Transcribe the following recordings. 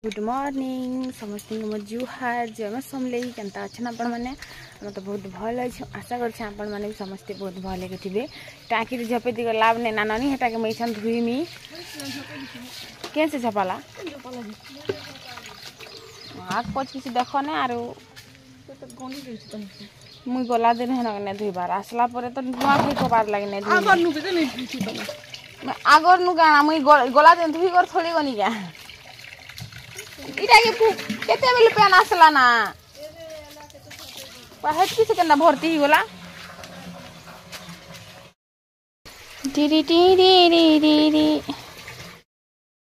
Good morning समस्त मोर जुहार जय समले केनता अच्छे आपण मैंने तो बहुत भल अच्छे आशा कर समस्ते बहुत भल थे टाँकी झपे दी लाभ नहीं ना नानी हेटा के मैं धुईमी कैसे झपाला आग पच किसी देख ना आर मुई गला दिन है धुईबार आसला तो नुआ खाई कबार लगे आगर नु गाना मुई गला दिन धुई कर थोड़ी गनी क्या इटा के केते बेले पेन आसला ना पहट किसे केना भर्ती ही गोला टिरी टिरी री री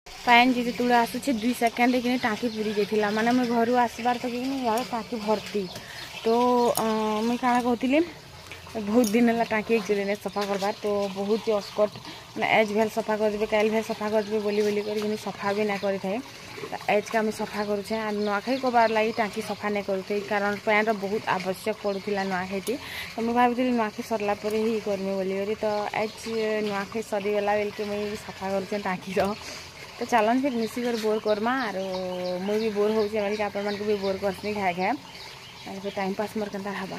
पैन जी तुड़ा आसु छे 2 सेकंड कि टाँकी पूरी जाइथिला माने मैं घर आसबार तो कि यार टाँकी भर्ती तो मैं काना कहतिली बहुत दिन है टाँकी एक्चुअली ने सफा करबार तो बहुत ही अस्कट मैंने एज भेल सफा कर देबे काल भेल सफा कर देबे बोली कर सफा भी ना करि थाए एज का सफा करुचे नुआखाई कबार लगी टाँकी सफा नहीं करुथे कारण पैन बहुत आवश्यक पड़ूला नुआखाई तो मुझे भावी नुआखाई सरला ही करमी बोली तो एज नुआखाई सरीगला बेल के मुझे सफा करुचे टाँकी तो चलन फिर मिसिकर बोर करमा आर मुझे भी बोर हो आपण भी बोर करनी खाए खाए टाइम पास मोर केन्ता हवा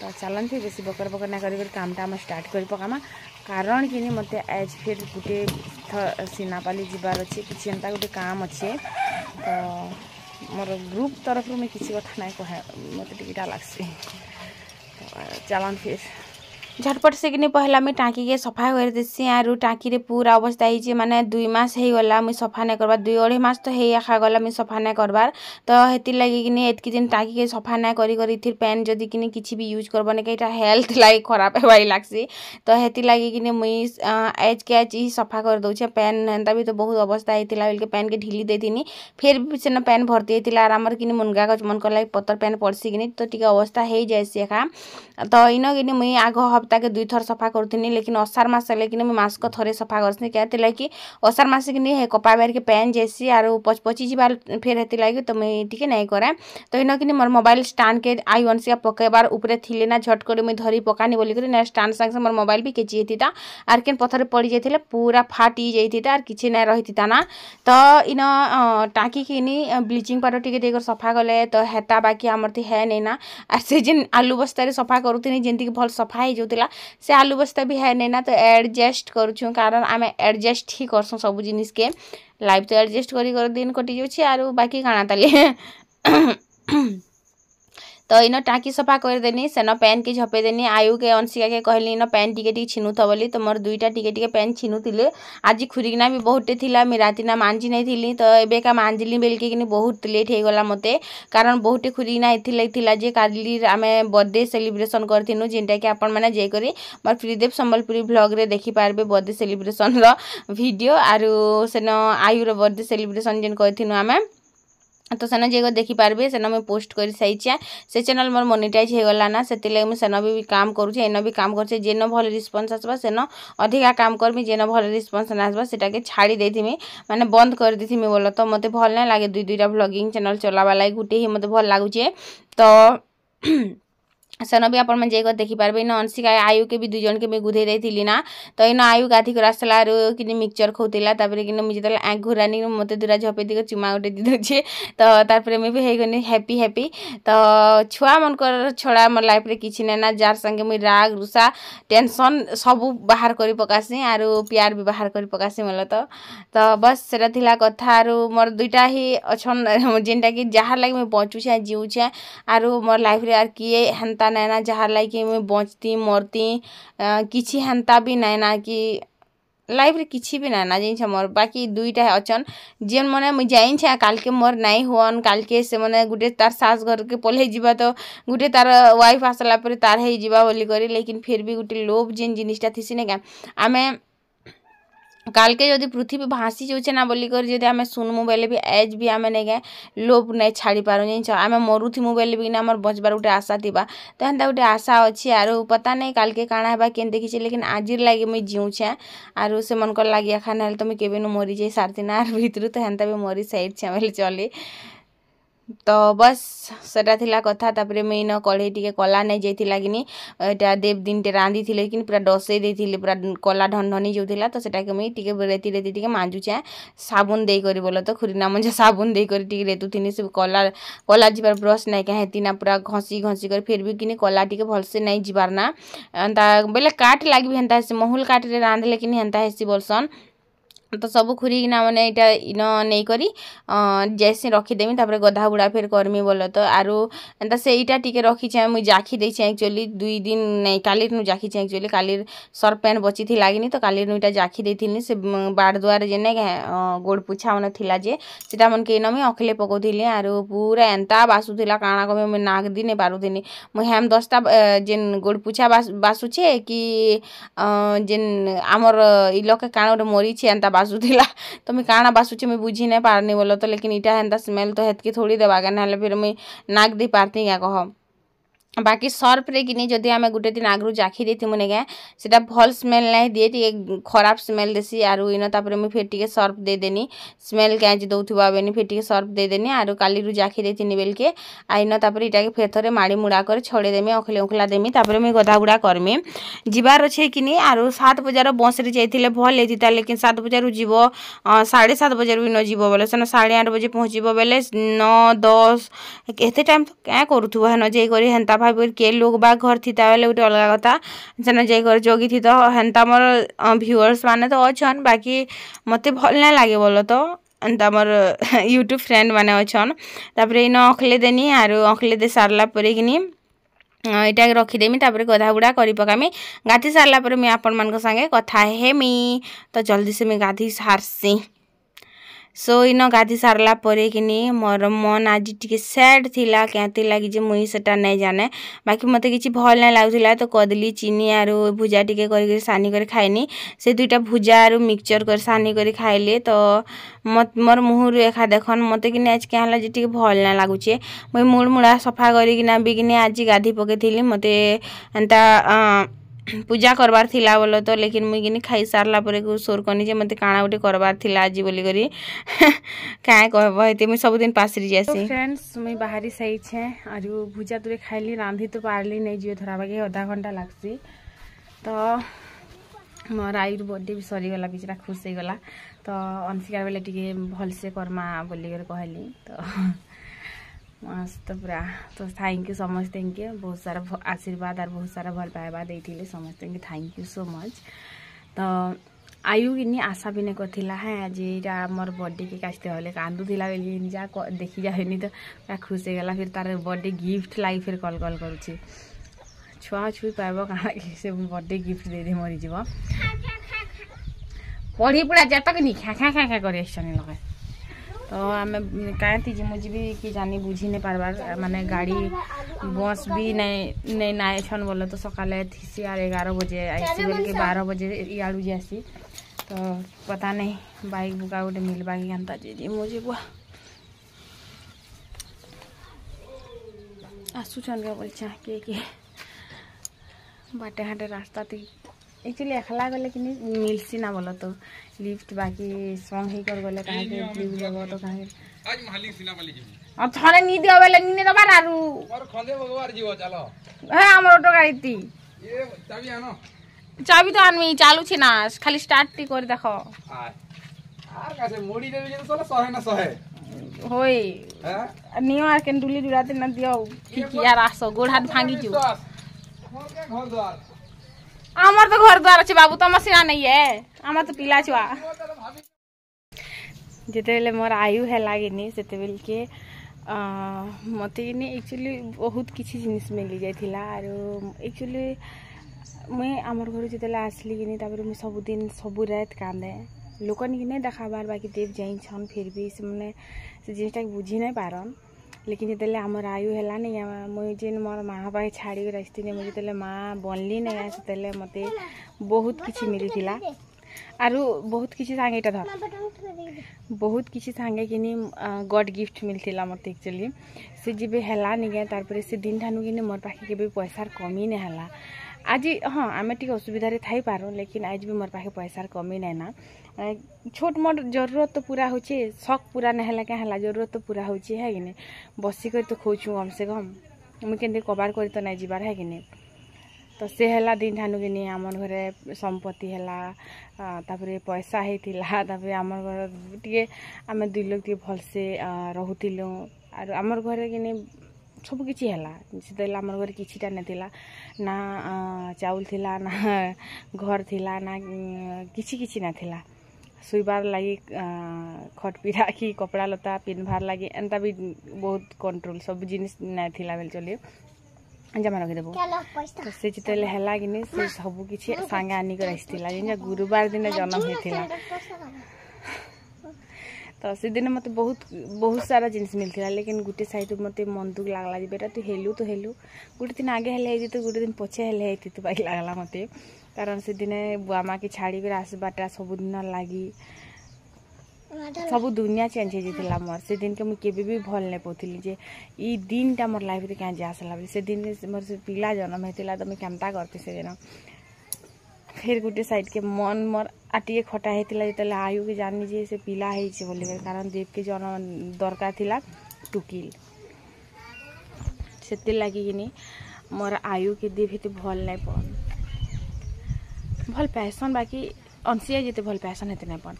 तो चलन फिर बेसी बकर बकर ना कर कामटा आम स्टार्ट कर पकामा कारण कि मत एज फिर गोटे सीनापाली जीवार अच्छे कि एंता गोटे काम अच्छे तो मोर ग्रुप तरफ मैं किसी कथा ना कहे मत टिका लगसी तो चलन फिर झटपट से कि पहला मुझे टाँकी के सफा कर देसी आरु टाँकी रे पूरा अवस्था ही माने 2 मास हो गला मुझे सफा नहीं करबार 2-2.5 मास तो है आखा गला मुझे सफा नहीं करबार तो हेती लगी कि एतकी दिन टाँकी के सफा नहीं करी फिर पैन जदि कि किसी भी यूज करबने कईटा हेल्थ लगे खराब होबाई लगसी तो हेती लगी कि मुई एज के एज ही सफा कर दौचे पैन एंता भी तो बहुत अवस्था होता है पैन के ढिली देनी फिर भी से पैन भर्ती होता है आमर कि मुनगा गच मन कर लगे पतर पैन पड़सी कि तो टी अवस्था हो जाए एका तो इन कि मुई आग हप्ता के 2 थर सफा करूनी लेकिन असार मास कि मास्क थरे सफा करसी क्या कि असार मास कि कपा बाहर के पैन जैसी आर पची जाबार फिर हेती लगी तो मुझे टी नहीं करे तो इन कि मोर मोबाइल स्टाण के आई अनसिया पकेबार उपरे थिले ना झटकर मुझे धरी पकानी बोलिक स्टाण संगे मोर मोबाइल भी केची था आर केन पथर पड़ी जाते पूरा फाटी जाता आर किसी ना रही था ना तो इन टाँकी कि ब्लीचिंग पाउडर टी सफा कले तो हेता बाकी आमर थी है नहीं ना आर से जेन आलू बस्तार सफा करूनी जमीक भल सफा हो जाता से आलू बस्ता भी है नहीं ना तो एडजस्ट करुँ कारण आम एडजस्ट ही करसुँ सब जिनिस के लाइफ तो एडजस्ट कर दिन कटि जाऊँ आर बाकी काଣା ताली तो इन टाँकी सफा करदेनी सेन पैन के झपेदेनी आयु के अंशिका के कहली इन पैन टिके छिनुथ बोली तो मोर 2टा टिके पैन छिनुले आज खुरीकिना भी बहुटे थिला मैं रातिना मांझी नहीं थी तो एबेका मांझिली बेलके कि बहुत लेट हो गला मते कारण बहुटे खुरीकिना एथिला जे काली आमे बर्थडे सेलिब्रेशन करथिनु जेनटा कि आपण माने जे करी मोर फ्रीदेव संबलपुरी व्लॉग रे देखि पारबे बर्थडे सेलिब्रेशन रो वीडियो आरु सेन आयु रो बर्थडे सेलिब्रेशन जेन करथिनु आमे तो सेन जे देखी पारबे सेन मैं पोस्ट कर साइछे से चैनल मोर मोनेटाइज हो गला ना से मुझे सेन भी काम करुचे एन भी काम करछे जेन भल रिस्पांस आसबा सेन अधिका काम करमी जेन भल रिस्पांस ना आसबा सेटा के छाड़ी देथिमी माने बंद कर देथिमी बोलो तो मते भल ना लागे 2-2टा व्लॉगिंग चैनल चलावा लागे गुटे ही मते भल लागुचे तो सेन भी आपण जे देखी पारबे इन अंशिका आयु के भी 2 जन के मैं गुधे देथिली ना तो इन आयु गाधी कर आसला कि मिक्सचर खोतिला तापर कि मुझे तले आँख घुरानी मते दूरा झपे दी चुमा गोटे दी दे तो तापर मैं भी गनी हैप्पी तो छुआ मन कर छड़ा मोर लाइफ रे किछि ना ना जार संगे मुई राग रुसा टेंशन सब बाहर करी पकासी आर प्यार भी बाहर करी पकासी मोला तो बस सेटा थिला कथा आर मोर 2टा ही अछन जेनटा कि जहार लागे मैं बचुछे जीउछे आर मोर लाइफ रे आर किए हेंता नैना जहार लाइक मैं बचती मरती किसी हेंता भी नैना कि लाइफ रे किसी भी नैना जिन मोर बाकी 2टा अचन जेन मैंने मुझे जाइन काल के मोर नहीं हुन काल के से मैंने गुटे तार सास घर के पलहे जीवा तो गुटे तार वाइफ आसला पर तार है जीवा बोली करी लेकिन फिर भी गुटे लोभ जेन जिनिसटा थी ना क्या आमे काल के जदि पृथ्वी भासी जाऊे ना बोलिकर जब आम सुनमु बेले भी एज भी आम नहीं गए लोभ नहीं छाड़ी पार आम मरुथमु बेले भी आम बचबार गोटे आशा थी तो हेन्ता गोटे आशा अच्छी आर पता नहीं काल के काଣା है केन देखी लेकिन आज लगे मुझे जीऊे आर से मन लगे खाना तो मुझे केवे मरी जाई सारती ना भितर तो हेन्ता भी मरी साइड बोले चले तो बस सेटा थिला कथा। तापरे मैं इन कढ़ई टिके कला नहीं जाइथिला किनी एटा देव दिन टे रांधी थिले किनी पूरा डसे देथिले पूरा कला ढनढनी जोथिला। तो सेटा के मैं टिके रेती रेती टिके मांजुचे साबुन देई करी बोलो तो खुरीना मंजे साबुन देई करी टिके रेतु थिनी से कला जिबार ब्रश नहीं कहे तीना पूरा घसी घसी कर फिर भी किनी कला टिके भलसे नहीं जिबार ना एंता बेले काट लागी भी हेंता से महुल काट रे रांधले किनी हेंता हेसी बोलसन। तो सब खुरी ना मैंने यहाँ इन नहीं करी जैसे रखीदेमी तापर गधा बुड़ा फिर करमी बोल तो आरु एंता से इटा टिके रखी मुझे जाखी देछे एक्चुअली 2 दिन नहीं काली नु जाखी एक्चुअली काली सर पैन बची थी लागिनी तो काली नुटा जाखी देथिनी से बाड़ दुआर जेने गोड़ पुछा मन थिला जे सेटा मन के नमी अखले पकोथिले आरु पूरा एंता बासुथिला काଣା कमे मैं नाक दी नहीं पारुथिनी मु हेम 10टा जेन गोड़ पुछा बासुछे कि जेन आमर इलोके काଣା गोटे मरी छे एंता बासुथिला तो मैं काଣା बासुचे मैं बुझी नहीं पारनी बोलो तो लेकिन इटा हेंता स्मेल तो हेतकी थोड़ी देवा ना फिर मुई नाक दी पारती क्या कह बाकी सर्फ रे कि जदि आम गोटे दिन आगु जाखी देथिमु नेगे सेटा भल स्मेल नहीं दिए टे खराब स्मेल देसी आरु इन तापर मुई फिर टिके सर्फ दे देनी स्मेल कैंच दउथुबा बेनी फिर टिके सर्फ दे देनी आरु काली रु जाखी देथिनी बेल के आइन तापर इटा के फिर थरे माड़ी मुड़ा कर छड़े देमी अखले उखला देमी तापर मुई गधा गुड़ा करमी जिबार अच्छे कि आरु 7 बजार बस रे जाइथिले भल हेतिता लेकिन 7 बजार जीव 7:30 बजार भी न जीव बोले सेन 8:30 बजे पहुँचब बेले 9-10 एते टाइम तो क्या करूथुबो हेन जे करी हेंता भाई के लोग बा घर थी बेले गोटे अलग कथा सेन जाकर जगी थी तो हेन्ता मोर व्यूअर्स माने तो अच्छन बाकी मते भल ना लगे बोलो तो एंता मोर यूट्यूब फ्रेंड माने अच्छन तापर इन अखले देनी आरु अखले दे सारला परे किनी इटा रखीदेमी तापर गधा गुड़ा करी पकामी गाधी सारला परे मैं आपण मान संगे कथा हेमी तो जल्दी से मैं गाधी सारसी सो इन गाधी सारला परे किनी मोर मन आज टिके सैड थिला कहती लगी जे मुई सेटा नहीं जाने बाकी मते किछि भल नहीं लागुथिला तो कदली चीनी आरु भुजा टिके करी सानी कर खाइनी से दुईटा भुजा आरु मिक्सचर कर सानी कर खाइले तो मोर मुहर एखा देखन मते किने आज क्या हला जे टिके भल नहीं लागुचे मुई मुड़ मुड़ा सफा करी किना बिगिने आज गाधी पकेथिली मते एंता पूजा करबार थिला बोलो तो लेकिन मुई किनी खाई सारला परे को सोर कनी जे मते काଣା गोटे करबार थिला आज बोली करी काय कहबो हेते मुई सब दिन पासरी जासी। फ्रेंड्स मुई बाहरी सही छे आरु भुजा तुरे खाइली रांधी तो पारली नहीं जियो थोड़ा बाकी आधा घंटा लागसी तो मोर आईर बर्थडे भी सरी गला बिचरा खुश हो गला तो अंशिका बेले टिके भल से करमा बोली कर कहली तो मस्त पूरा तो थैंक यू समस्त थैंक यू बहुत सारा आशीर्वाद और बहुत सारा भल पाइबा देथिले समस्त थैंक यू सो मच। तो आयु किनी आशा भी नहीं करथिला है आज एटा मोर बर्थडे के कास्ते हले कांदू थिला बेली जा देखि जाहेनी तो पूरा खुश हो गला फिर तार बर्थडे गिफ्ट लाई फिर कॉल करूची छुआ छुई पाइबो काना के से बर्थडे गिफ्ट दे दे मरी जीव पढ़ी पुरा जतक नी खा खा खा करे छनी लगे तो आम कहती जी मुझे भी कि जानी बुझी नहीं पारबार माने गाड़ी बस भी नहीं नाए छन बोले तो सकाले थीसी आर 11 बजे आईसी बोल के 12 बजे इयाड़ू जासी तो पता नहीं बाइक बुका गोटे मिलबा कि अंता जी मुझे बुआ आसुचन के बोल के बाटे हाटे रास्ता थी एक्चुअली एकला गले कि मिलसी ना बोलो तो लिफ्ट बाकी संग ही कर गले काहे के ब्लू जगह तो काहे आज मालिक सिना मालिक जी अब थने नी दियो बेले नी दबा आरु और खंदे भगवान जीव चलो हे हमर ऑटो गाड़ी ती ये चाबी आनो चाबी तो आनमी चालू छी ना खाली स्टार्ट टी कर देखो आर कासे मोड़ी देबे जे चलो सहे ना सहे होय हैं नियो आर केन डुली जुड़ाते ना दियो ठीक यार आसो गोड़ हाथ भांगी जू मोर के घर द्वार आमर तो घर द्वार अच्छे बाबू तो मसीना नहीं है आमर तो पिला छुआ जिते मोर आयु है लगे से के मत एक्चुअली बहुत किसी जिनिस मिली जाइला आरो एक्चुअली मुई आमर घर जिते आसली कि मुझे सबुदिन सबू रात कांदे लोकन कि नहीं देखाबार बाकी देव जाइन फिर भी से जिनटा बुझी नहीं पारन लेकिन जिते आमर आयु है नहीं मुझे जेन मोर माँ पाखे छाड़ी रही मुझे जिते माँ बनली नहीं से मत बहुत किसी मिली थिला आरु बहुत किसी सांगे इटा धर बहुत किसी सांगे कि गॉड गिफ्ट मिलथिला मत एक्चुअली से जीवे हैला नहीं तार पर से दिन ठानु कि मोर पाखे के पैसार कमी नहीं हैला आज हाँ आम टी असुविधा थाई पारो लेकिन आज भी मोर पाखे पैसार कमी नहीं ना छोट मोट जरूरत तो पूरा होचे शौक पूरा नहीं है क्या जरूरत तो पूरा होचे है कि नहीं बसिक तो खोचु कम से कम मुझे कबार कर तो नहीं जीवार है कि नहीं तो से है दिन ठानु कि आम घरे संपत्ति है तापर पैसा होता आम घर टे आम दुई लोग टे भलसे रोलु आर आमर घरे कि सब किसी है आम घर किसीटा नाला ना चाउल थिला ना घर थिला ना किसी नाला शुइबार लगी खटपीरा कि कपड़ा लता पिन्हबार लगी एंता भी बहुत कंट्रोल सब जिनिस नाइथिला बेल चलिए जमा रखिदेव तो से जिते है कि से सब किसी सांगे आनिक आसला जिन गुरुवार दिन जन्म होता तो से दिन मत बहुत सारा जिनिस मिलता लेकिन गोटे साइड मत मन दुख लगला बेटा तू हेलु गोटे दिन आगे हेले तो गोटे दिन पछे हेले तो बाइक लगला मत कारण से दिन बुआ माँ की छाड़ी कर आसबाटा सबुदिन लगी सब दुनिया चेंज हो जाता मोर से दिन के मुझे भी भल नहीं पाती जे ई दिन टा मोर लाइफ क्या जे आसला से दिन मोर से पिला जन्म होता तो मुझे केमता करती से दिन फिर गोटे साइड के मन मोर आटे खटा होता जो आयु के जानी जे से पिला बोल कारण देव के जन्म दरकार थिला टुकिल से लगी कि मोर आयु के देव हेतु भल नहीं पन भल पैसन बाकी अंशिया जिते भल पैसन हेते नहीं पन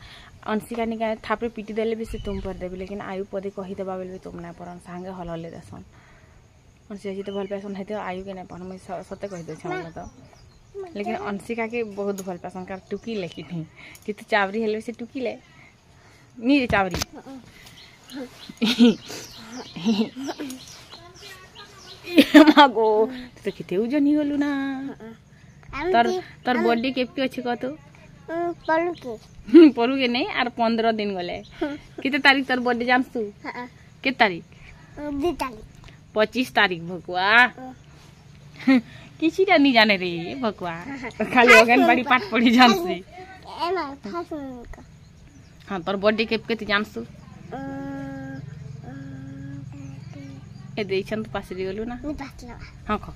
अंशिका निका थापरे पिटी देले भी से तुम पर देबी लेकिन आयु पदे कहीदेबा बेले भी तुम नहीं पड़न सांगे हल हल्ले देसन अंशिया जिते भल पैसन हेते आयु के नहीं पन मुझे सत्य कहीदे तो लेकिन अंशिका के बहुत भल पैसन कार टुकी लेकिन नहीं कि तू चावरी हेले से टुकी ले नी चावरी मागो तो किते ओजन ही गलु ना तोर बर्थडे केपके अच्छे कह तू पलू के नहीं आर 15 दिन गले किते तारीख तोर बर्थडे जाम तू के तारीख 25 तारीख भगवा किसी नहीं जाने रे भगवा खाली अंगनबाड़ी पाठ पढ़ी जानसी हाँ तोर बर्थडे केपके तू जाम तू ए देछन तो पास गलु ना हाँ खो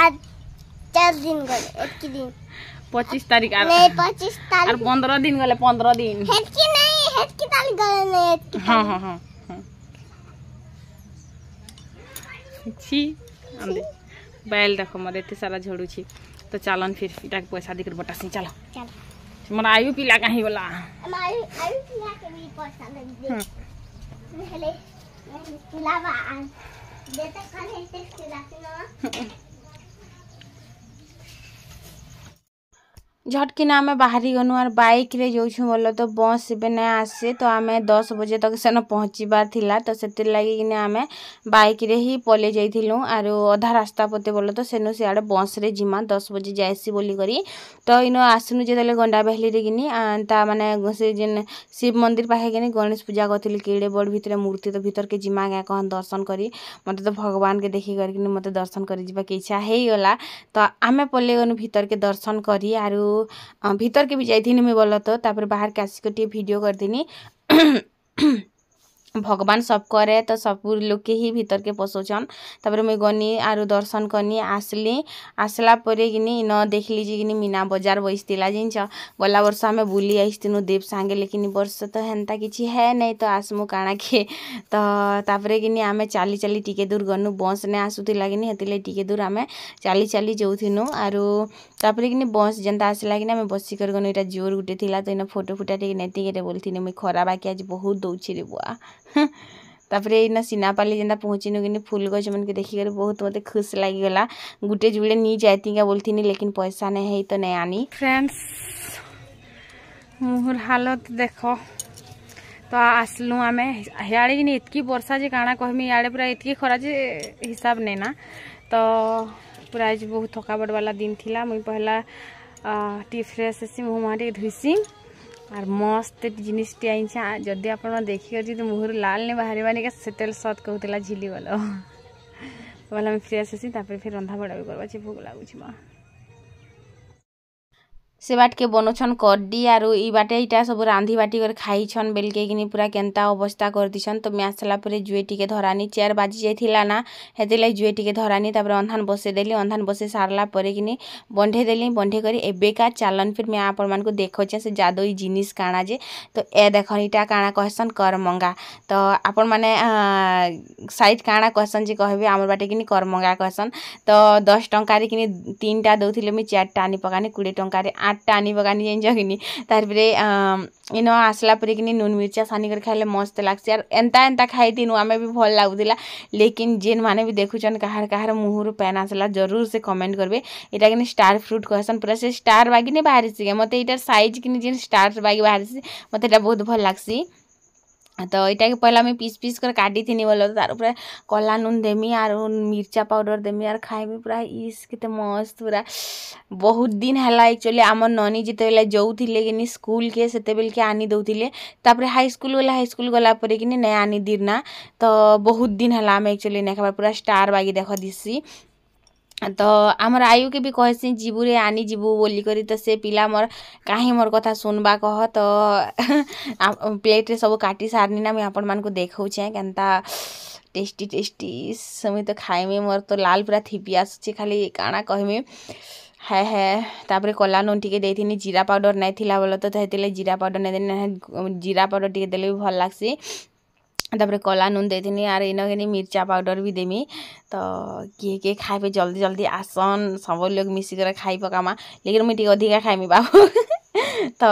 आज 4 दिन गले एक दिन 25 तारीख और 15 दिन गले 15 दिन हेतकी नहीं हेतकी तारीख गले नहीं हाँ हाँ हाँ छी आंदे बैल देखो मत एते सारा झड़ू छी तो चलन फिर इटा के पैसा देकर बटासी चलो मोर आयु पिला कहीं वाला आयु पिला के भी पैसा दे हेले पिलावा देते खाने से खिलाती ना झटकिना आम बाहरी गनु आर बाइक रे जाऊँ बोल तो बस से नहीं आसे तो आम 10 बजे तक सेन पहुँचबार थिला तो से लगी कि आम बाइक रे ही पले जाइलु आर अधा रास्ता पते बोल तो सेनु सियाड़े बस रे जिमा 10 बजे जाएसी बोली करी तो इन आसनु जो गंडा बहली रे कि माने से जेन शिव मंदिर पाखे कि गणेश पूजा करी केड़े बड़ भितर मूर्ति तो भितर के जिमा क्या कहन दर्शन करी मत तो भगवान के देखी कर मत दर्शन कर जावा के इच्छा हो गला तो आम पले गनु भितर के दर्शन करी आर भीतर के भी जाइथिनी मैं बोल तो तापर बाहर के आसिक टे वीडियो कर दिनी भगवान सब करे तो सब लोग के ही भीतर के पसोचन तापर मैं गनी आरु दर्शन करनी आसली आसला परे किनी न देखली जे किनी मीना बाजार बसतिला जिंच गला वर्ष आम बुली आइथिनु देव सांगे लेकिन वर्ष तो हेन्ता किछि है नहीं तो आसमु काना के तो तापर किनी आम चली चली टिके दूर गनु बस ने आसुतिला किनी हेतिले टिके दूर आम चली चली जाउथिनु आरु तापर किनी बस जनता आसला किनी आम बसी कर गनु एटा जोर गुटे थिला तो इन फोटो फुटा टिके नेति के बोलथिनी मैं खरा बाकी आज बहुत दउछि रे बुआ तापर इन सीनापाली जेनता पहुँचीनु कि फूल गछ मन के देखिक बहुत मत खुश लगिगला गुटे जुड़े नहीं जाती क्या बोलती लेकिन पैसा नहीं है तो नहीं आनी फ्रेंड्स मुहर हालत देख तो आसलु आम इे कि इतकी वर्षा जे काଣା कहमी इे पूरा इतकी खरा जे हिसाब नहीं ना तो पूरा आज बहुत थकावट वाला दिन थिला मुई पहला टी फ्रेश हेसी मुँह मुहाँ टे धुसी और मस्त जिनिस टे आईछा जदि आप देखिए तो मुहर लाल नहीं बाहर बानी से सत कहला झिली गल बोला फ्रेश हेसी फिर रंधा बड़ा भी करवा भोग लगुच माँ से बाट के बनोछन कड्डी आरु ई बाटे इटा सब रांधी बाटी कर खाइछन बेलके किनी पूरा केनता अवस्था कर दिछन। तो मैं आसला परे जुए टिके धरानी 4 बाजी जाइथिला ना हेतिले जुए टिके धरानी तापर अंधान बसे देली अंधान बसे सारला परे किनी बंढे देली बंढे करी एबेका चालन फिर मैं आपण मान को देखोचे से जादुई जिनिस काना जे। तो ए देखन इटा काना कहसन करमंगा। तो आपण माने साइड काना कहसन जे कहबे हमर बाटे किनी करमंगा कहसन। तो 10 टंका रे किनी 3टा दउथिले मैं 4टा आनी पकानी 20 टंका रे 8टा आनी पकानी जेन किनी तार परे इनो आसला परे किनी नून मिर्चा सानी कर खाइले मस्त लागसी यार एंता एंता खाई दिनु आमे भी भल लागुदिला। लेकिन जेन माने भी देखुचन कहार कहार मुहुर पैन आसला जरूर से कमेंट करबे। एटा किनी स्टार फ्रूट कहसन पूरा से स्टार बागी ने बाहरिसी मते इटार साइज किनी जेन स्टार बागी बाहरिसी मते एटा बहुत भल लागसी। तो इटा के पहला मैं पीस पीस कर काटी थी बोलो तो तार ऊपर कला नून देमी और मिर्चा पाउडर देमी और खाइबी पूरा इस केते मस्त पूरा बहुत दिन हला। एक्चुअली आम ननी जिते जाऊे कि स्कूल के सेते बेल के आनी दौले तापर हाई स्कूल गला परे कि नहीं आनी दीना। तो बहुत दिन हला आम एक्चुअली नहीं खाबार पूरा स्टार बागी देख दिसी। तो आमर आयु के भी कहसी जीबू रे आनी जीबू बोली करी। तो से पिला मोर कहीं मोर कथा सुनबा कह। तो प्लेट रे सब काटी सारनी ना मैं आपण मान को देखौछे केनता टेस्टी टेस्टी समी तो खाइमी मोर तो लाल पूरा थिपी आसुची खाली काना कहमी है। तापर कला नून टिके देथिनी जीरा पाउडर नहीं थिला बोलो तो हेतिले जीरा पाउडर नहीं देनी जीरा पाउडर टिके देले भी भल लागसी। तापर कला नून देथिनी आर इनके मिर्चा पाउडर भी देमी। तो किए खाइबे जल्दी जल्दी आसन सब लोग मिसिकर खाई पकामा लेकिन मुझे अधिका खाइमी बाबू। तो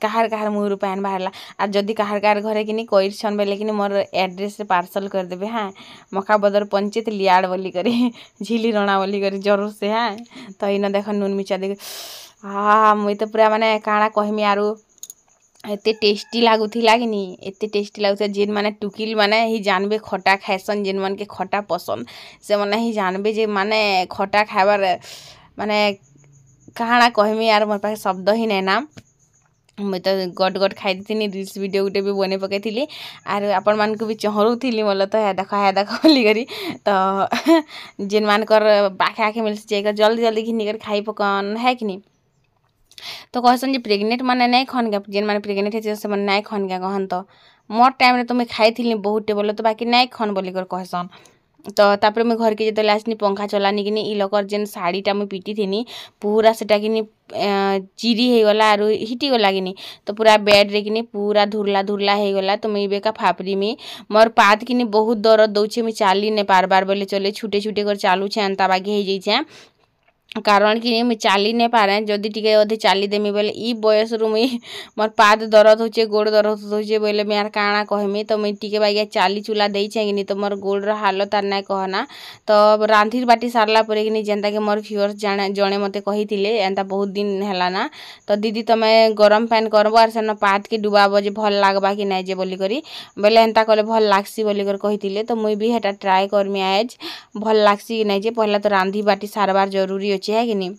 कहार कहार मुहर पैन बाहरला और जदि कहार कहार घरे कि कईछन बेले कि मोर एड्रेस रे पार्सल कर देबे। हाँ मका बदर पंचायत लियाड़ बोली करी झिली रणा बोली करी जरूर से। हाँ तो इन देख नून मिर्चा देख हाँ मुई तो पूरा माने काଣା कहमी आरु एते टेस्टी लागुथिला कि नी एते टेस्टी लागुथिला जेन माने टुकिल माने ही जानबे खटा खाइसन जेन मन के खटा पसंद से माने ही जानबे जे माने खटा खाइबार माने काଣା कहमी यार मोर पाखे शब्द ही नहीं ना। मुझे तो गट गट खाई थी रील्स वीडियो गुटे भी बने पकई थी आर आपण मान को भी चहरुली बोल तो है देख बोली करी। तो जेन मानकर पाखे आखे मिल जाएगा जल्दी जल्दी घिनी कर खाई पकन है कि नहीं। तो कहसन जे प्रेग्नेंट माने नहीं खन गया जेन माने प्रेग्नेंट है से माने नहीं खन गया कहन। तो मोर टाइम रे तो मैं खाई थी बहुत टे बोलो तो बाकी नहीं खन बोली कर कहसन। तो तापर मैं घर के जो आसनी पंखा चलानी कि इ लोकर जेन शाड़ीटा मुझे पिटी थी पूरा सेटा कि चिरी हो गला आरु हिटी गला कि तो पूरा बेड रे कि पूरा धुरला धुरला हो गला। तो मुझे बेका फापरी में मोर पाद कि बहुत दर्द दौचे मुझे चाली नहीं पार बार बोले चले छुटे छुटे कर चालू छे एंता बागी हो जाइए कारण कि मुझे चाली नहीं पारे जदि टिके अधे चाली देमी बोले ई बयस रु मुई मोर पाद दर्द होचे गोड़ दर्द होचे बोले मैं यार काଣା कहमी। तो मुझे टिके बागे चाली चूला देछे कि तो मोर गोड़ हालत आर ना कहना। तो रांधीर बाटी सारला परे कि जेनता कि मोर फ्यूअर्स जणे मते कहिथिले एंता बहुत दिन हैला ना। तो दीदी तमे गरम पैन करबो आर सेन पाद के डुबाबो जे भल लागबा कि नहीं जे बोली करी बोले एंता कले भल लागसी बोली कर कहिथिले। तो मुई भी हेटा ट्राई करमी आज भल लागसी कि नहीं जे पहला तो रांधी बाटी सारबार जरूरी अच्छे है कि नहीं।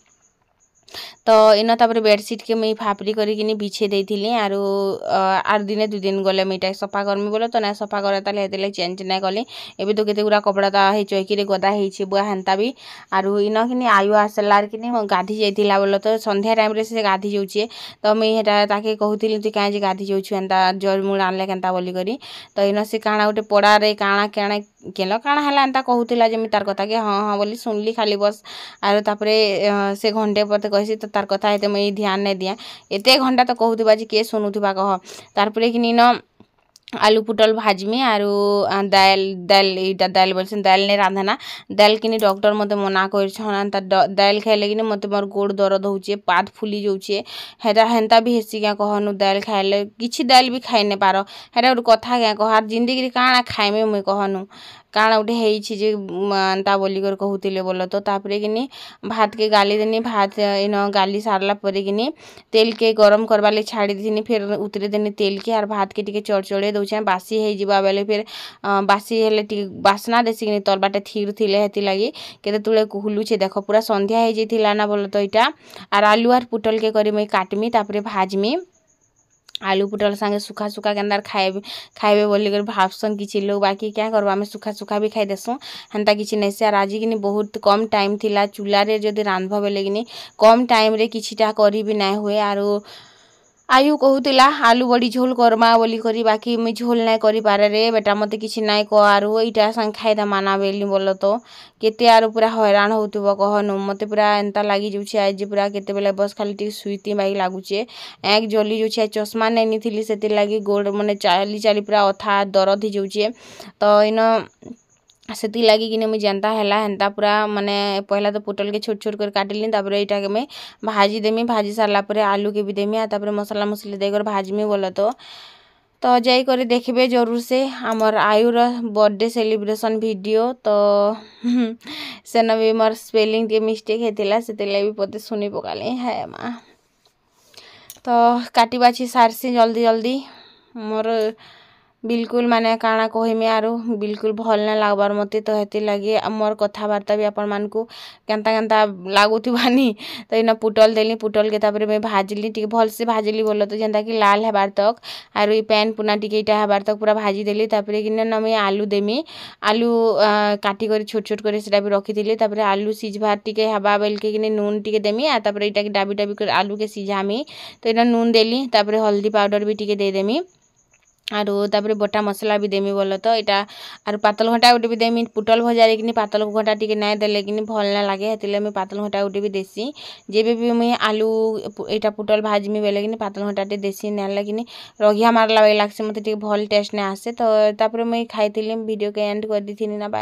तो इन तापर बेडसीट के मुई फापरी करी बिछे देइथिली आर दिने 2 दिन गले मुईटा सफा करमी बोले तो ना सफा करे ताले हेतले चेंज ना कली एबे तो केते गुरा कपड़ा ता हे चौकी रे गदा हेछि बुआ हेंता भी आरु इन कि आयु आसलार कि गाधी जाइथिला बोले तो संध्या टाइम रे से गाधी जाउछे। तो मुई हेटा ताके कहूथिली तु काहे जे गाधी जाउछु एंता जर मुड़ आनले केंता बोली करी। तो इन से काଣା उठे पड़ा रे काଣା केणे केलो काଣା हला एंता कहूथिला जे मी तार कथा के हाँ हाँ बोली सुनली खाली बस आरो तापरे से घंटे पते कहसी तो तार कथा हेते मुई ध्यान नहीं दिया एते घंटा तो कहूथिबा जे के सुनुथिबा कह। तारपरे कि न आलू पुटल भाजमी आरु दाल दाल इटा दाल बोलछन दाल ने रांधना दाल कि डॉक्टर मते मना करछन दाल खाइले कि मते मोर गोड़ दर्द होचे पाद फुली जाउचे हेरा हेंता भी हेसी क्या कहनु दाल खाइले किछि दाल भी खाइ ने पारो हेरा उठ कथा क्या कह जिंदगी रे काଣା खाइमे मुई कहनु काଣା उठे हेछि जे ता बोली कर कहूतिले बोलो। तो तापरे कि भात के गाली देनी भात इन गाली सारला परे कि तेल के गरम करवाले छाड़ी देनी फिर उतरे देनी तेल के आर भात के टिके चढ़चड़े दउछे बासी हे जिबा बेले फिर बासी हेले टिके बासना देसी कि तल बाटे थीर थिले हेति लागी केते तुळे कुहुलुछे देखो पूरा संध्या हे जैथिला ना बोलो। तो इटा आर आलू आर पुटल के करी मुई काटमी तापरे भाजमी आलू पुटल संगे सुखा सुखा केन्दार खाइबे बोलिकर भाबसन किछि लोग बाकी क्या करबा आमे सुखा सुखा भी खाइ देसु हेन्ता किछि नै से। आर आज किनि बहुत कम टाइम थिला चूल्हा रे जदि रांधब बेले किनि कम टाइम रे किछिटा करि भी नाइ हुए। आरो आयु कहूतिला आलू बड़ी झोल करमा बोली करी बाकी मुई झोल नाइ करि पारे रे बेटा मते किछि नाइ क आरो एटा संग खाइदा माना बेली बोलो तो केते आरो पूरा हैरान होतबो कहनु मते पूरा एंता लागि जाउछि आज पूरा केते बेले बस खाली टी सुइती बाई लागुचे एक जली जाउछि। चश्मा नै निथिली सेते लागि गोड़ माने चाली चाली पूरा अथा दरद हि जाउछि तो इनो सेति लगी कि मुझे जनता है हेन्ता पूरा माने पहला तो पुटल के छोट छोट कर काटिली तापर एटा के मैं भाजी देमी भाजी सारला परे आलू के भी देमी तापर मसला मसली देकर भाजमी बोला तो जाई करे देखबे जरूर से हमर आयुर बर्थडे सेलिब्रेशन वीडियो तो सेन भी मोर स्पेलिंग के मिस्टेक हेतिला सेते भी पते सुनी पकाले है माँ तो काटी बाची सारसी जल्दी जल्दी मोर बिल्कुल माने काना कहमी आरो बिल्कुल भल ना लागबार मते तो हेति लगे मोर कथाबार्ता भी अपन मान को केंता केंता लागुथिबानी तो इना पुटल देली पुटल के तापर मैं भाजली टिके भल से भाजली बोलो तो जेंता कि लाल हेबार तक आरो ई पैन पुना टिके इटा हेबार तक पूरा भाजी देली तापर कि न मैं आलू देमी आलू काटी कर छोट छोट कर सेटा भी रखी दिली तापर आलू सिझबार टिके हेबा बेल के कि नून टिके देमी आ तापर इटा के डाबी डाबी कर आलू के सिझामी तो इना नून देली तापर हल्दी पाउडर भी टिके दे देमी आरो तापर बटा मसला भी देमी बोलो तो इटा आरो पातल घंटा उठे भी देमी पुटल भजा रे किनी पातल घंटा टिके नाइ देले किनी भल ना लागे हेतिले मैं पातल घंटा उठे भी देसी जेबे भी मैं आलू इटा पुटल भाजमी बेले किनी पातल घंटा टे देसी नाला किनी रगिया मारला लागसे मते टिके भल टेस्ट ने आसे तो तापर मैं खाइतिली वीडियो के एंड कर दिथिनी ना।